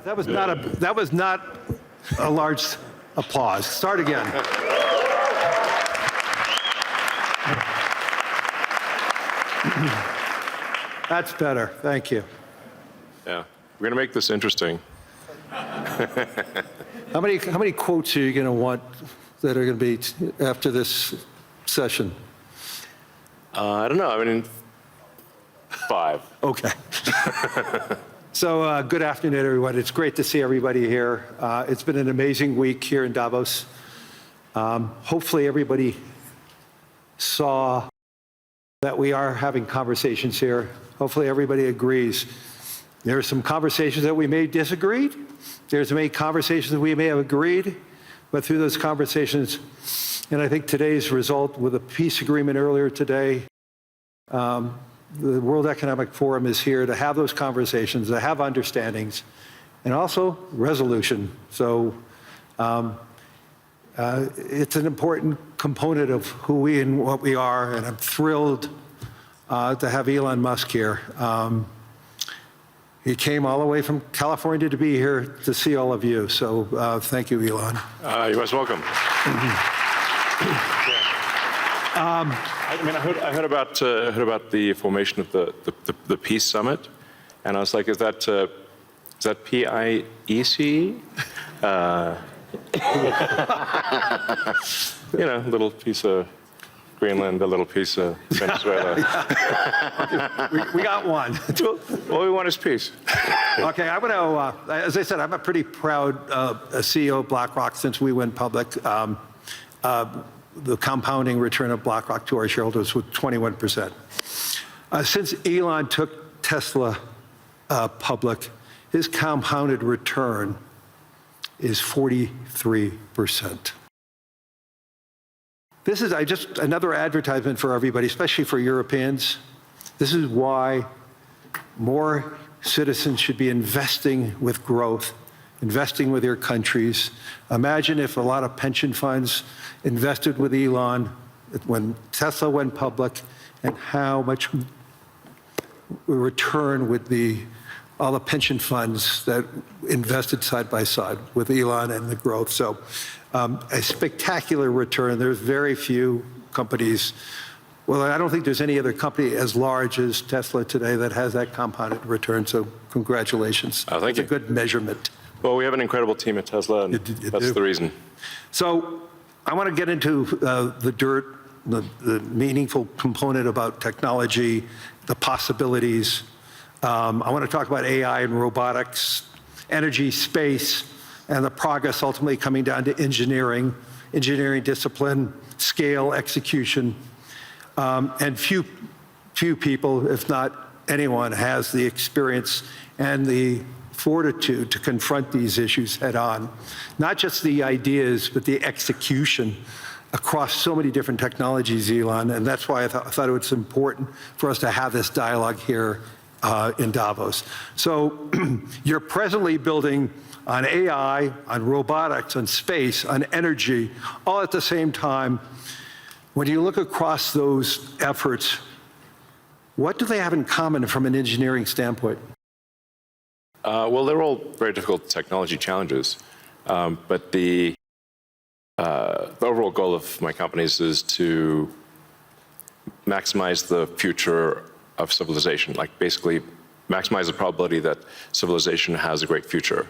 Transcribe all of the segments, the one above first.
That was not a large applause. Start again. That's better. Thank you. Yeah, we're going to make this interesting. How many quotes are you going to want that are going to be after this session? I don't know. I mean, 5. Okay. So good afternoon, everyone. It's great to see everybody here. It's been an amazing week here in Davos. Hopefully everybody saw that we are having conversations here. Hopefully everybody agrees. There are some conversations that we may disagree. There's many conversations that we may have agreed, but through those conversations, and I think today's result with a peace agreement earlier today, the World Economic Forum is here to have those conversations, to have understandings, and also resolution. So it's an important component of who we and what we are, and I'm thrilled to have Elon Musk here. He came all the way from California to be here to see all of you. So thank you, Elon. You're most welcome. I mean, I heard about the formation of the Peace Summit, and I was like, is that PIEC? You know, a little piece of Greenland, a little piece of Venezuela. We got one. All we want is peace. Okay, I'm going to, as I said, I'm a pretty proud CEO of BlackRock since we went public. The compounding return of BlackRock to our shareholders was 21%. Since Elon took Tesla public, his compounded return is 43%. This is just another advertisement for everybody, especially for Europeans. This is why more citizens should be investing with growth, investing with their countries. Imagine if a lot of pension funds invested with Elon when Tesla went public, and how much return would all the pension funds that invested side by side with Elon and the growth. So a spectacular return. There's very few companies. Well, I don't think there's any other company as large as Tesla today that has that compounded return. So congratulations. Oh, thank you. It's a good measurement. Well, we have an incredible team at Tesla, and that's the reason. So I want to get into the dirt, the meaningful component about technology, the possibilities. I want to talk about AI and robotics, energy, space, and the progress ultimately coming down to engineering discipline, scale, execution. And few people, if not anyone, has the experience and the fortitude to confront these issues head on. Not just the ideas, but the execution across so many different technologies, Elon, and that's why I thought it was important for us to have this dialogue here in Davos. So you're presently building on AI, on robotics, on space, on energy, all at the same time. When you look across those efforts, what do they have in common from an engineering standpoint? Well, they're all very difficult technology challenges, but the overall goal of my companies is to maximize the future of civilization, like basically maximize the probability that civilization has a great future,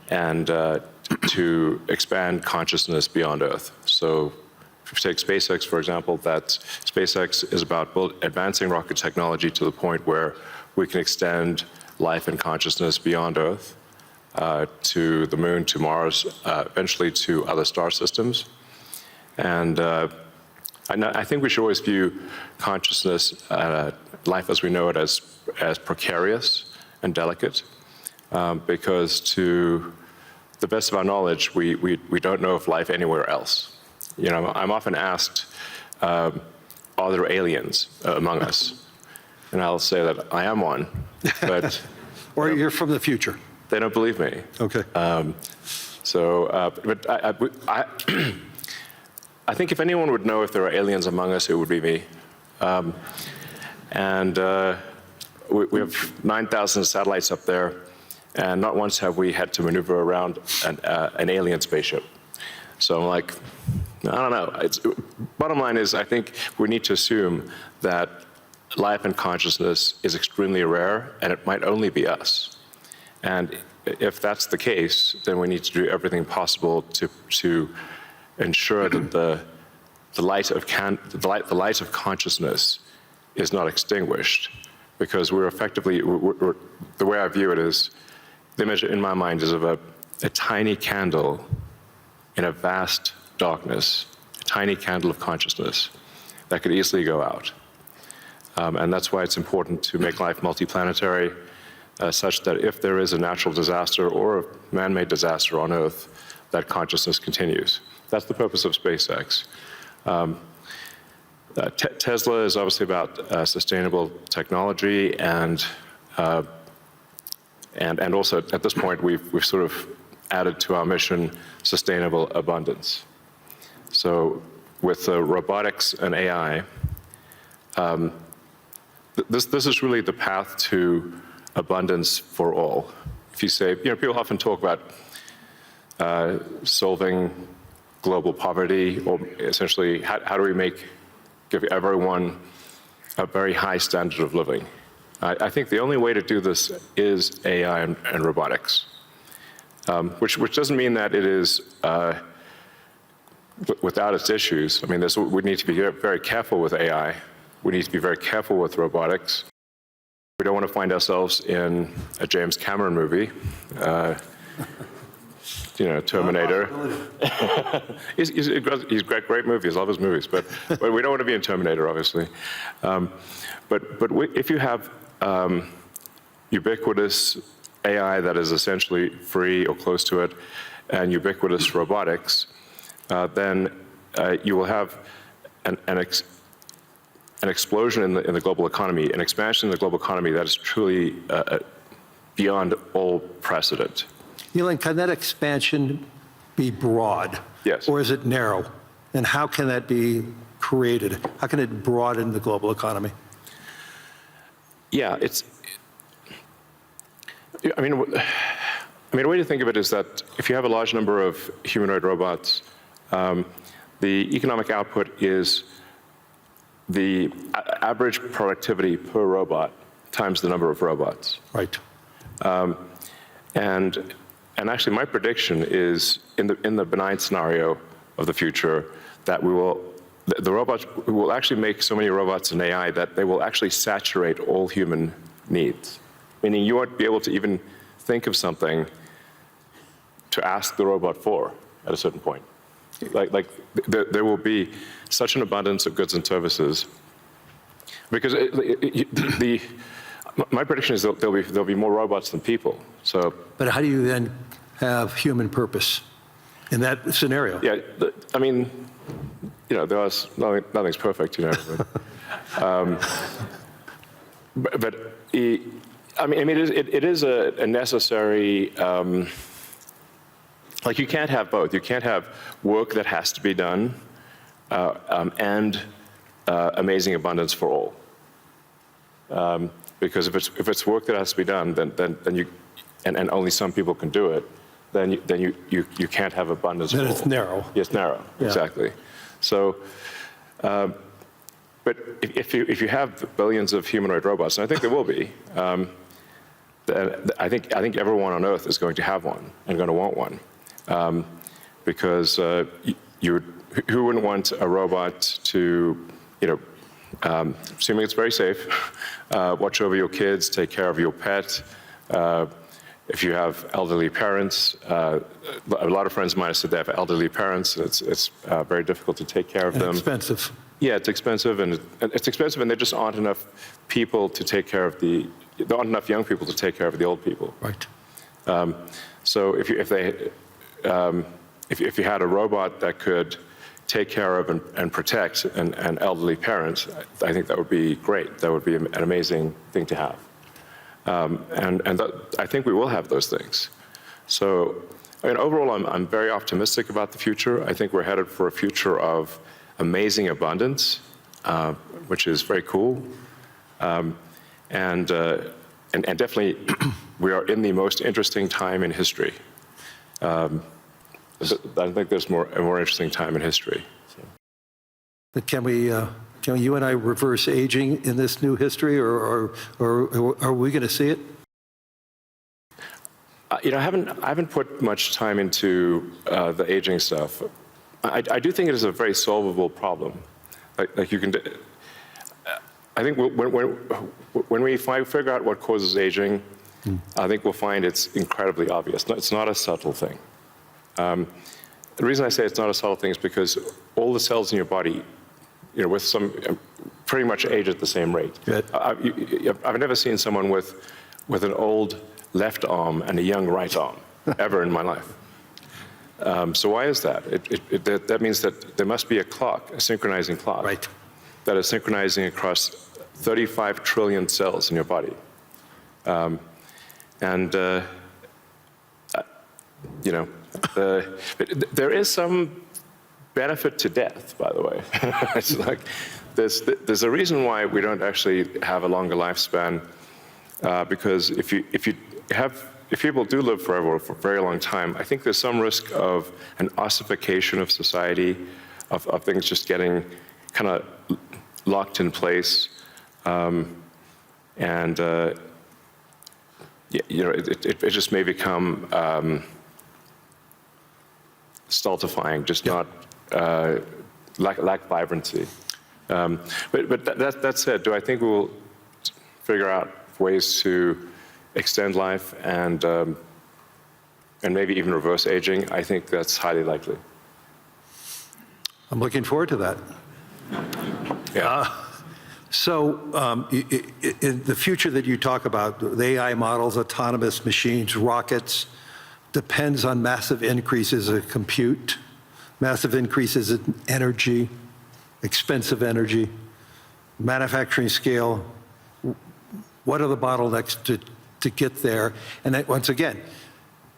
and to expand consciousness beyond Earth. So if you take SpaceX, for example, that SpaceX is about advancing rocket technology to the point where we can extend life and consciousness beyond Earth, to the moon, to Mars, eventually to other star systems. And I think we should always view consciousness, life as we know it, as precarious and delicate, because to the best of our knowledge, we don't know of life anywhere else. You know, I'm often asked, are there aliens among us? And I'll say that I am one, but... Or you're from the future. They don't believe me. Okay. But I think if anyone would know if there are aliens among us, it would be me. And we have 9,000 satellites up there. And not once have we had to maneuver around an alien spaceship. So I'm like, I don't know. Bottom line is, I think we need to assume that life and consciousness is extremely rare, and it might only be us. And if that's the case, then we need to do everything possible to ensure that the light of consciousness is not extinguished, because we're effectively, the way I view it is, the image in my mind is of a tiny candle in a vast darkness, a tiny candle of consciousness that could easily go out. And that's why it's important to make life multiplanetary, such that if there is a natural disaster or a man-made disaster on Earth, that consciousness continues. That's the purpose of SpaceX. Tesla is obviously about sustainable technology, and also at this point we've sort of added to our mission sustainable abundance. So with robotics and AI, this is really the path to abundance for all. If you say, people often talk about solving global poverty, or essentially how do we give everyone a very high standard of living. I think the only way to do this is AI and robotics, which doesn't mean that it is without its issues. I mean, we need to be very careful with AI. We need to be very careful with robotics. We don't want to find ourselves in a James Cameron movie, Terminator. He's got great movies, love his movies, but we don't want to be in Terminator, obviously. But if you have ubiquitous AI that is essentially free or close to it, and ubiquitous robotics, then you will have an explosion in the global economy, an expansion in the global economy that is truly beyond all precedent. Elon, can that expansion be broad? Yes. Or is it narrow? And how can that be created? How can it broaden the global economy? Yeah, I mean, a way to think of it is that if you have a large number of humanoid robots, the economic output is the average productivity per robot times the number of robots. Right. And actually, my prediction is in the benign scenario of the future that the robots will actually make so many robots and AI that they will actually saturate all human needs. Meaning you won't be able to even think of something to ask the robot for at a certain point. Like there will be such an abundance of goods and services, because my prediction is that there'll be more robots than people. So, but how do you then have human purpose in that scenario? Yeah, I mean, nothing's perfect, but I mean, it is a necessary. Like, you can't have both. You can't have work that has to be done and amazing abundance for all. Because if it's work that has to be done, then you and only some people can do it, then you can't have abundance. Then for it's all. narrow. Yeah, it's narrow. Yeah. Exactly. So, but if you have billions of humanoid robots, and I think there will be, I think everyone on Earth is going to have one and going to want one. Because who wouldn't want a robot to, assuming it's very safe, watch over your kids, take care of your pet. If you have elderly parents, a lot of friends of mine have said they have elderly parents. It's very difficult to take care of them. Expensive. Yeah, it's expensive, and there just aren't enough people to take care of there aren't enough young people to take care of the old people. Right. So if you had a robot that could take care of and protect an elderly parent, I think that would be great. That would be an amazing thing to have. I think we will have those things. So, I mean, overall, I'm very optimistic about the future. I think we're headed for a future of amazing abundance, which is very cool, and definitely we are in the most interesting time in history. I don't think there's a more interesting time in history. But can you and I reverse aging in this new history, or are we going to see it? I haven't put much time into the aging stuff. I do think it is a very solvable problem. Like you can. I think when we figure out what causes aging, I think we'll find it's incredibly obvious. It's not a subtle thing. The reason I say it's not a subtle thing is because all the cells in your body, with some pretty much age at the same rate. Good. I've never seen someone with an old left arm and a young right arm ever in my life. So why is that? That means that there must be a clock, a synchronizing clock, Right. that is synchronizing across 35 trillion cells in your body. There is some benefit to death, by the way. It's like there's a reason why we don't actually have a longer lifespan, because if people do live forever for a very long time, I think there's some risk of an ossification of society, of things just getting kind of locked in place, it just may become stultifying, just not lack vibrancy. But that said, do I think we'll figure out ways to extend life and maybe even reverse aging? I think that's highly likely. I'm looking forward to that. Yeah. In the future that you talk about, the AI models, autonomous machines, rockets, depends on massive increases in compute, massive increases in energy, expensive energy, manufacturing scale. What are the bottlenecks to get there? And that, once again,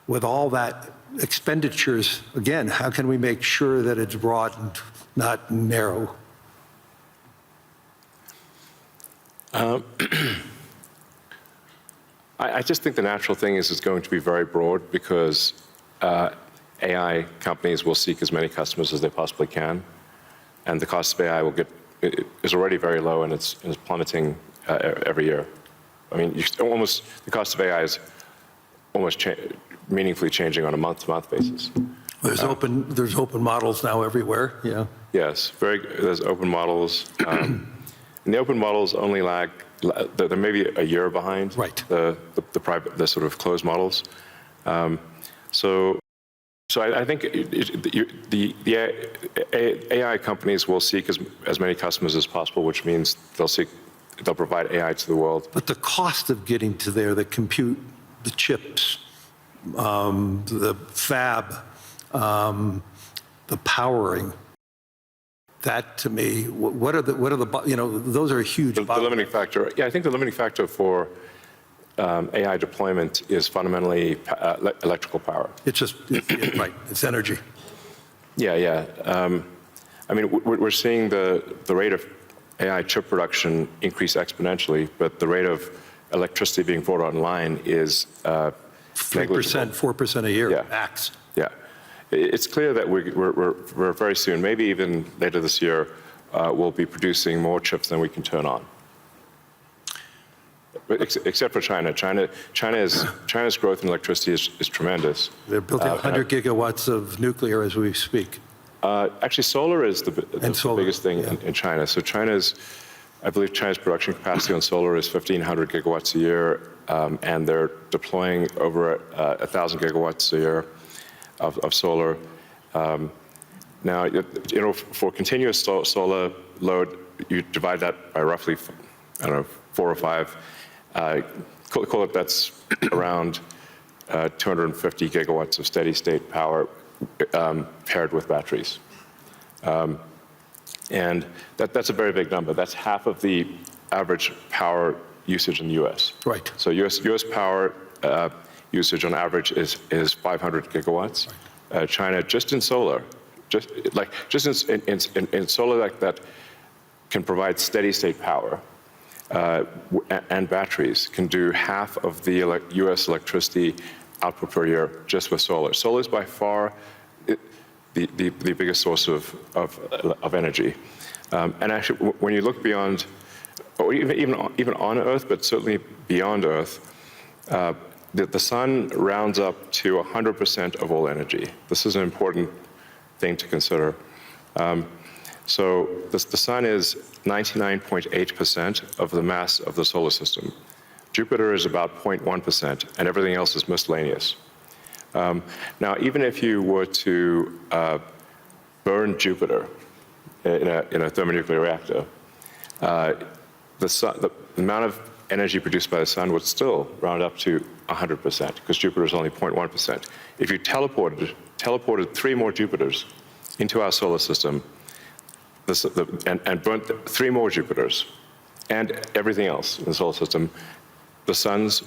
with all that expenditures, again, how can we make sure that it's broad and not narrow? I just think the natural thing is it's going to be very broad, because AI companies will seek as many customers as they possibly can, and the cost of AI is already very low, and it's plummeting every year. I mean, the cost of AI is almost meaningfully changing on a month-to-month basis. There's open models now everywhere. Yeah. Yes, there's open models. And the open models only lag, they're maybe a year behind, right, the sort of closed models. So I think the AI companies will seek as many customers as possible, which means they'll provide AI to the world. But the cost of getting to there, the compute, the chips, the fab, the powering, that to me, what are the those are huge. The limiting factor, yeah, I think the limiting factor for AI deployment is fundamentally electrical power. It's just, right, it's energy. Yeah. I mean, we're seeing the rate of AI chip production increase exponentially, but the rate of electricity being brought online is 3%, 4% a year, yeah. Max. Yeah. It's clear that we're very soon, maybe even later this year, we'll be producing more chips than we can turn on. But except for China. China's growth in electricity is tremendous. They're building 100 gigawatts of nuclear as we speak. Actually, solar is the biggest thing in China. So I believe China's production capacity on solar is 1,500 gigawatts a year, and they're deploying over 1,000 gigawatts a year of solar. Now, for continuous solar load, you divide that by roughly, 4 or 5. Call it that's around 250 gigawatts of steady state power paired with batteries. And that's a very big number. That's half of the average power usage in the US. Right. So US power usage on average is 500 gigawatts. Right. China, just in solar, just in solar that can provide steady state power, and batteries can do half of the U.S. electricity output per year just with solar. Solar is by far the biggest source of energy. And actually, when you look beyond, or even on Earth, but certainly beyond Earth, the sun rounds up to 100% of all energy. This is an important thing to consider. So the sun is 99.8% of the mass of the solar system. Jupiter is about 0.1%, and everything else is miscellaneous. Now, even if you were to burn Jupiter in a thermonuclear reactor, the amount of energy produced by the sun would still round up to 100%, because Jupiter is only 0.1%. If you teleported 3 more Jupiters into our solar system, and burnt 3 more Jupiters, and everything else in the solar system, the sun's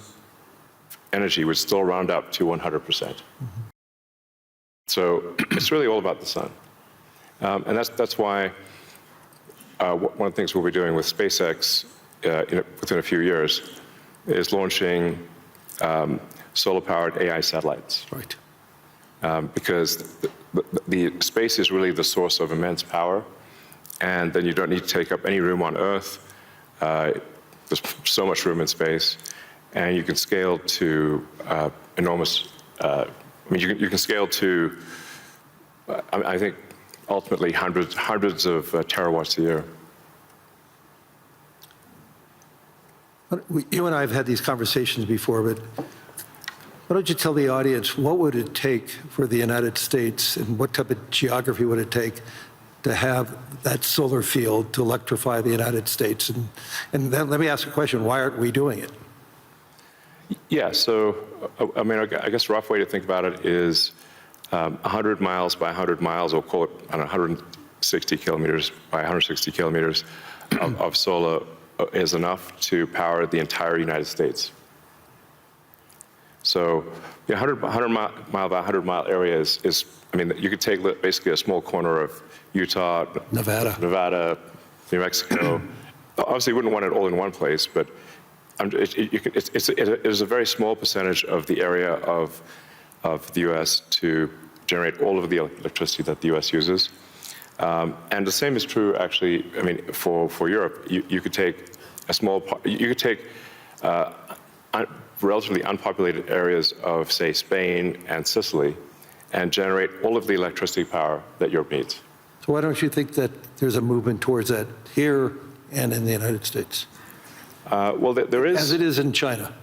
energy would still round up to 100%. So it's really all about the sun. And that's why one of the things we'll be doing with SpaceX within a few years is launching solar-powered AI satellites. Right. Because the space is really the source of immense power, and then you don't need to take up any room on Earth. There's so much room in space, and you can scale to enormous. I mean, you can scale to, I think, ultimately hundreds of terawatts a year. You and I have had these conversations before, but why don't you tell the audience, what would it take for the United States, and what type of geography would it take to have that solar field to electrify the United States? And then let me ask a question, why aren't we doing it? Yeah, so, I mean, I guess a rough way to think about it is 100 miles by 100 miles, or call it 160 kilometers by 160 kilometers of solar is enough to power the entire United States. So the 100 mile by 100 mile area is, I mean, you could take basically a small corner of Utah, Nevada, New Mexico. Obviously, you wouldn't want it all in one place, but it is a very small percentage of the area of the U.S. to generate all of the electricity that the U.S. uses. And the same is true, actually, I mean, for Europe. You could take a small part, you could take relatively unpopulated areas of, say, Spain and Sicily, and generate all of the electricity power that Europe needs. So why don't you think that there's a movement towards that here and in the United States? Well, there is. As it is in China.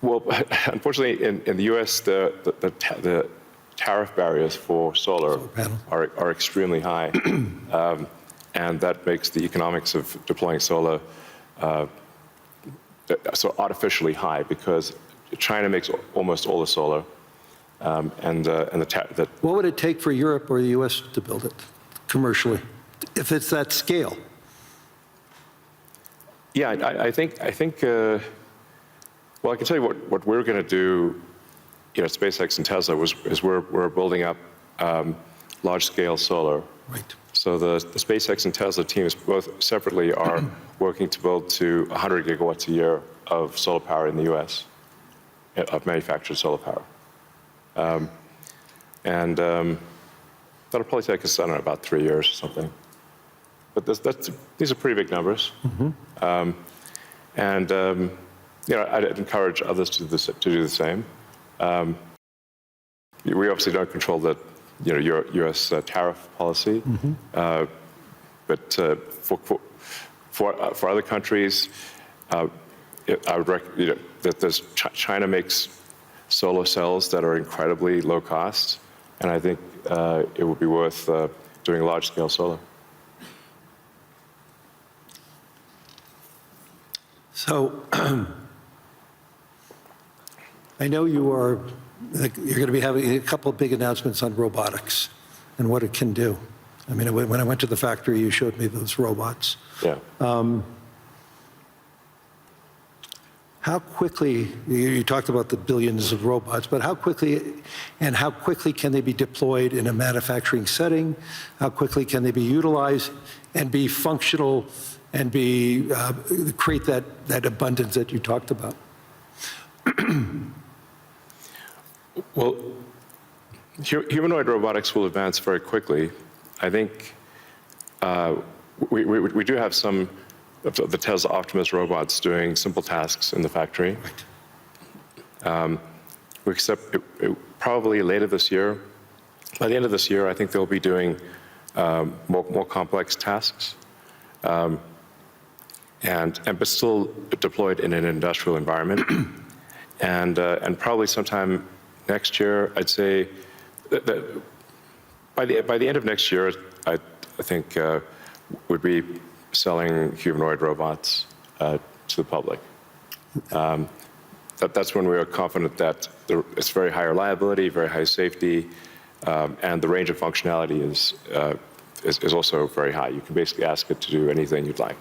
Well, unfortunately, in the U.S., the tariff barriers for solar are extremely high, and that makes the economics of deploying solar so artificially high, because China makes almost all the solar, What would it take for Europe or the U.S. to build it commercially, if it's that scale? Yeah, I think. Well, I can tell you what we're going to do. You know, SpaceX and Tesla is we're building up large-scale solar. Right. So the SpaceX and Tesla teams both separately are working to build to 100 gigawatts a year of solar power in the U.S. of manufactured solar power, and that'll probably take us, I don't know, about 3 years or something. But these are pretty big numbers, and you know, I'd encourage others to do the same. We obviously don't control the U.S. Tariff policy, but for other countries, I would recommend that China makes solar cells that are incredibly low cost, and I think it would be worth doing large-scale solar. So I know you're going to be having a couple of big announcements on robotics and what it can do. I mean, when I went to the factory, you showed me those robots. Yeah. How quickly, you talked about the billions of robots, but how quickly can they be deployed in a manufacturing setting? How quickly can they be utilized and be functional and create that abundance that you talked about? Well, humanoid robotics will advance very quickly. I think we do have some of the Tesla Optimus robots doing simple tasks in the factory. We expect probably later this year. By the end of this year, I think they'll be doing more complex tasks, but still deployed in an industrial environment. And probably sometime next year, I'd say that by the end of next year, I think would be selling humanoid robots to the public. That's when we are confident that it's very high reliability, very high safety, and the range of functionality is also very high. You can basically ask it to do anything you'd like.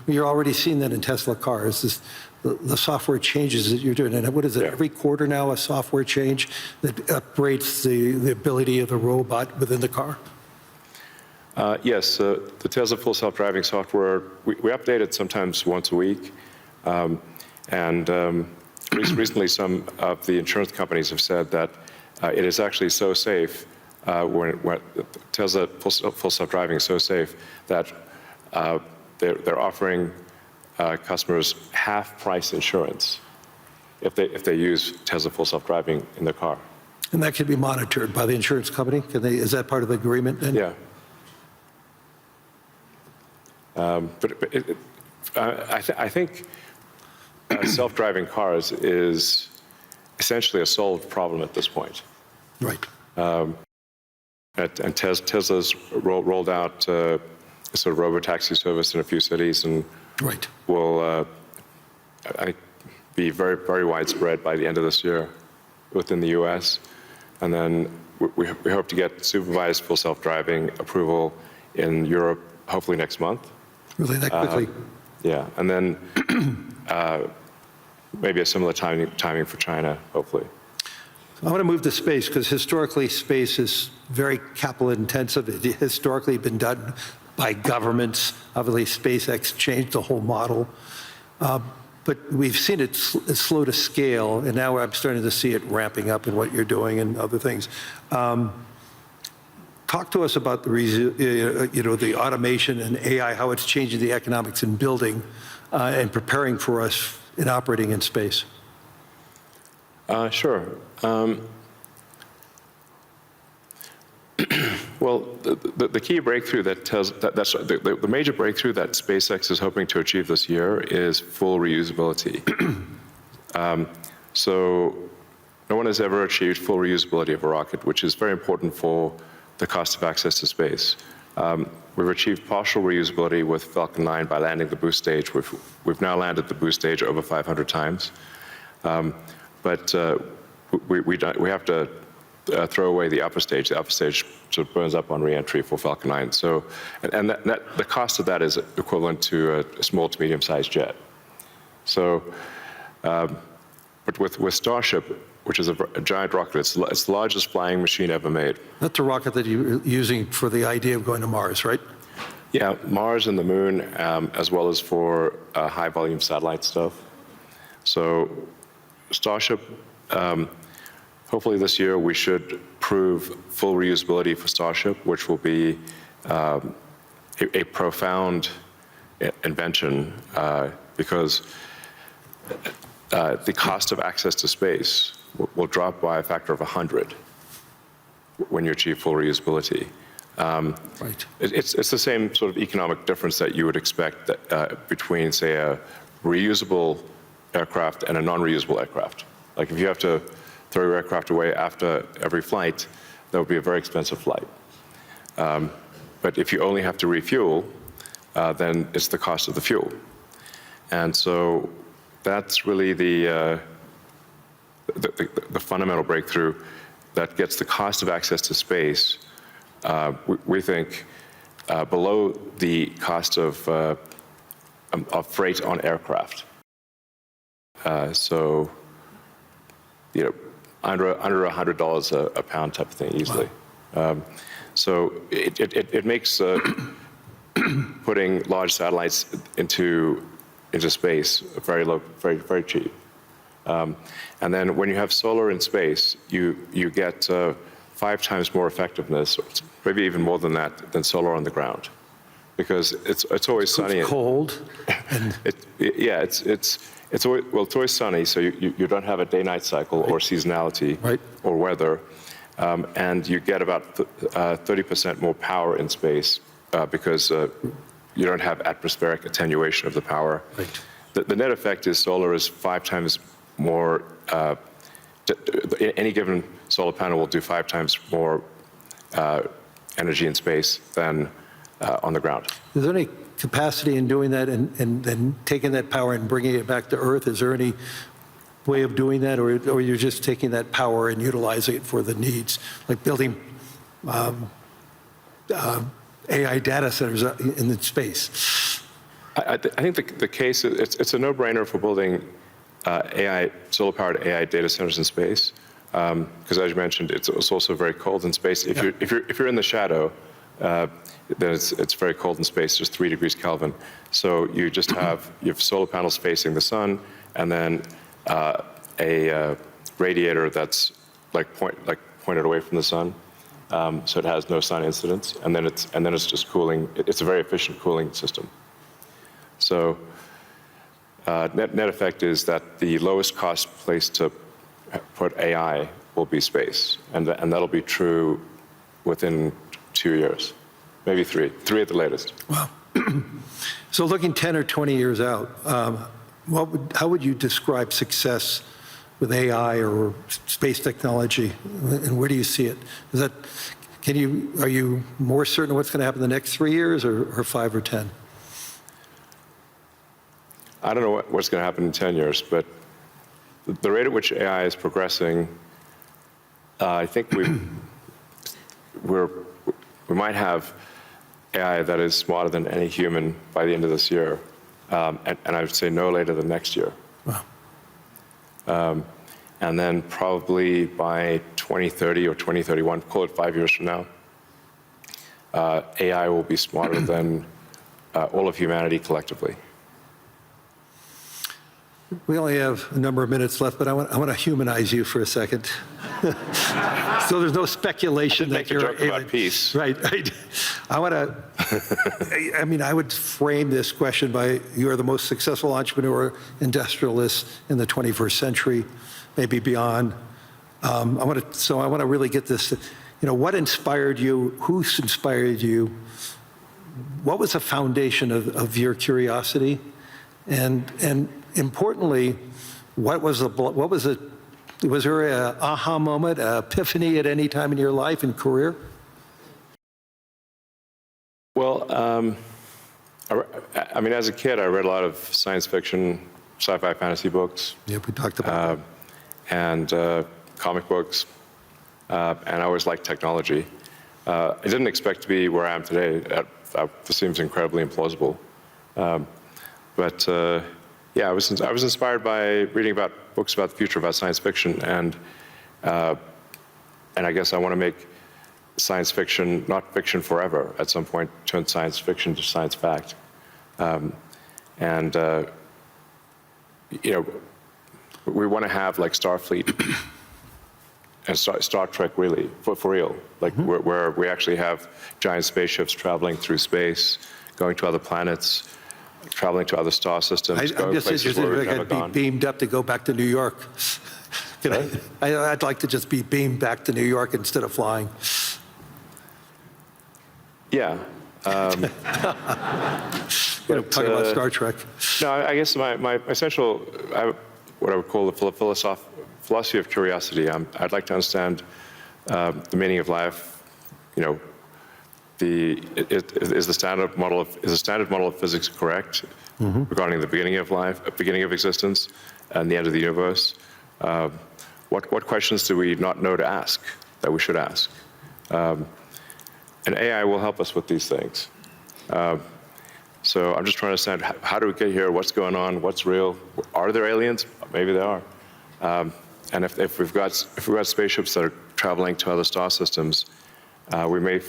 You're already seeing that in Tesla cars. The software changes that you're doing, and what is it? Yeah. Every quarter now, a software change that upgrades the ability of the robot within the car. Yes, the Tesla full self-driving software, we update it sometimes once a week. Recently, some of the insurance companies have said that it is actually so safe, when Tesla full self-driving is so safe that they're offering customers half-price insurance if they use Tesla full self-driving in their car. And that can be monitored by the insurance company? Is that part of the agreement then? Yeah. I think self-driving cars is essentially a solved problem at this point. Right. And Tesla's rolled out a sort of robo-taxi service in a few cities, and Right. will be very, very widespread by the end of this year within the U.S. And then we hope to get supervised full self-driving approval in Europe, hopefully next month. Really that quickly? Yeah, and then maybe a similar timing for China, hopefully. I want to move to space because historically space is very capital intensive. It historically been done by governments. Obviously, SpaceX changed the whole model. But we've seen it slow to scale, and now I'm starting to see it ramping up in what you're doing and other things. Talk to us about the automation and AI, how it's changing the economics in building and preparing for us in operating in space. Sure. Well, the key breakthrough the major breakthrough that SpaceX is hoping to achieve this year is full reusability. So no one has ever achieved full reusability of a rocket, which is very important for the cost of access to space. We've achieved partial reusability with Falcon 9 by landing the boost stage. We've now landed the boost stage over 500 times. But we have to throw away the upper stage. The upper stage sort of burns up on reentry for Falcon 9. So, and the cost of that is equivalent to a small to medium-sized jet. So, but with Starship, which is a giant rocket, it's the largest flying machine ever made. That's a rocket that you're using for the idea of going to Mars, right? Yeah, Mars and the Moon, as well as for high-volume satellite stuff. So, Starship. Hopefully this year we should prove full reusability for Starship, which will be a profound invention because the cost of access to space will drop by a factor of 100 when you achieve full reusability. Right. It's the same sort of economic difference that you would expect between, say, a reusable aircraft and a non-reusable aircraft. Like if you have to throw your aircraft away after every flight, that would be a very expensive flight. But if you only have to refuel, then it's the cost of the fuel. And so that's really the fundamental breakthrough that gets the cost of access to space, we think, below the cost of freight on aircraft. So, under $100 a pound type of thing easily. Wow. So it makes putting large satellites into space, very low, very cheap. And then when you have solar in space, you get 5 times more effectiveness, maybe even more than that, than solar on the ground, because it's always sunny. It's cold. And It's always sunny, so you don't have a day-night cycle or seasonality or weather, and you get about 30% more power in space because you don't have atmospheric attenuation of the power. Right. The net effect is solar is 5 times more. Any given solar panel will do 5 times more energy in space than on the ground. Is there any capacity in doing that and then taking that power and bringing it back to Earth? Is there any way of doing that, or you're just taking that power and utilizing it for the needs, like building AI data centers in space? I think the case, it's a no-brainer for building solar-powered AI data centers in space, because as you mentioned, it's also very cold in space. If you're in the shadow, then it's very cold in space, just 3 degrees Kelvin. So you just have solar panels facing the sun, and then a radiator that's pointed away from the sun, so it has no sun incidence, and then it's just cooling. It's a very efficient cooling system. So net effect is that the lowest cost place to put AI will be space, and that'll be true within 2 years. Maybe 3 at the latest. Wow. So looking 10 or 20 years out, how would you describe success with AI or space technology, and where do you see it? Are you more certain what's going to happen in the next 3 years, or 5 or 10? I don't know what's going to happen in 10 years, but the rate at which AI is progressing, I think we might have AI that is smarter than any human by the end of this year, and I would say no later than next year. Wow. And then probably by 2030 or 2031, call it 5 years from now, AI will be smarter than all of humanity collectively. We only have a number of minutes left, but I want to humanize you for a second. So there's no speculation that you're a joke about peace. Right. I would frame this question by, you are the most successful entrepreneur, industrialist in the 21st century, maybe beyond. I want to really get this. What inspired you? Who inspired you? What was the foundation of your curiosity? And importantly, was there an aha moment, an epiphany at any time in your life and career? Well, as a kid, I read a lot of science fiction, sci-fi, fantasy books. Yeah, we talked about that. And comic books, and I always liked technology. I didn't expect to be where I am today. This seems incredibly implausible. But I was inspired by reading about books about the future, about science fiction, and I guess I want to make science fiction not fiction forever. At some point, turn science fiction to science fact, we want to have like Starfleet and Star Trek, really, for real, like where we actually have giant spaceships traveling through space, going to other planets, traveling to other star systems. I'm just interested if I could be beamed up to go back to New York. I'd like to just be beamed back to New York instead of flying. Yeah. Talking about Star Trek. No, I guess my essential, what I would call the philosophy of curiosity. I'd like to understand the meaning of life. Is the standard model of physics correct regarding the beginning of life, beginning of existence, and the end of the universe? What questions do we not know to ask that we should ask? And AI will help us with these things. So I'm just trying to understand, how do we get here? What's going on? What's real? Are there aliens? Maybe there are. And if we've got spaceships that are traveling to other star systems, we may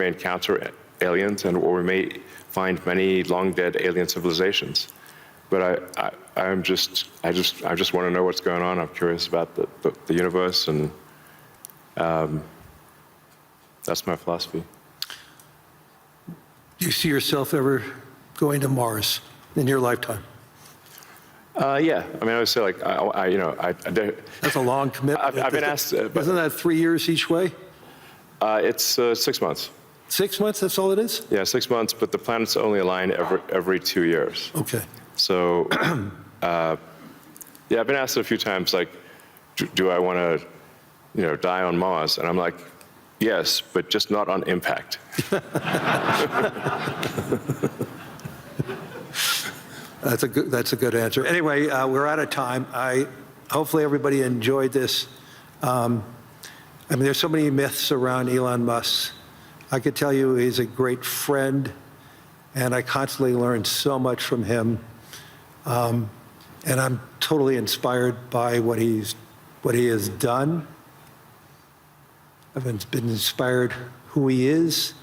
encounter aliens, or we may find many long-dead alien civilizations. But I just want to know what's going on. I'm curious about the universe, and that's my philosophy. Do you see yourself ever going to Mars in your lifetime? Yeah, I mean, I would say like, That's a long commitment. I've been asked. Isn't that 3 years each way? It's 6 months. 6 months, that's all it is? Yeah, 6 months, but the planets only align every 2 years. Okay. So, yeah, I've been asked a few times, like, do I want to, die on Mars? And I'm like, yes, but just not on impact. That's a good answer. Anyway, we're out of time. Hopefully everybody enjoyed this. I mean, there's so many myths around Elon Musk. I could tell you he's a great friend, and I constantly learn so much from him. And I'm totally inspired by what he has done. I've been inspired who he is,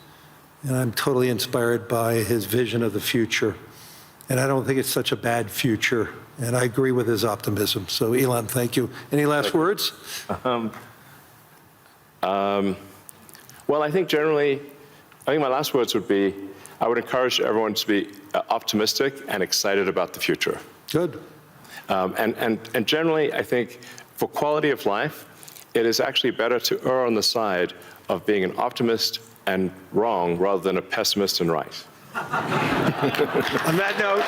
and I'm totally inspired by his vision of the future. And I don't think it's such a bad future, and I agree with his optimism. So, Elon, thank you. Any last words? Well, I think my last words would be, I would encourage everyone to be optimistic and excited about the future. Good. And generally, I think for quality of life, it is actually better to err on the side of being an optimist and wrong rather than a pessimist and right. On that note,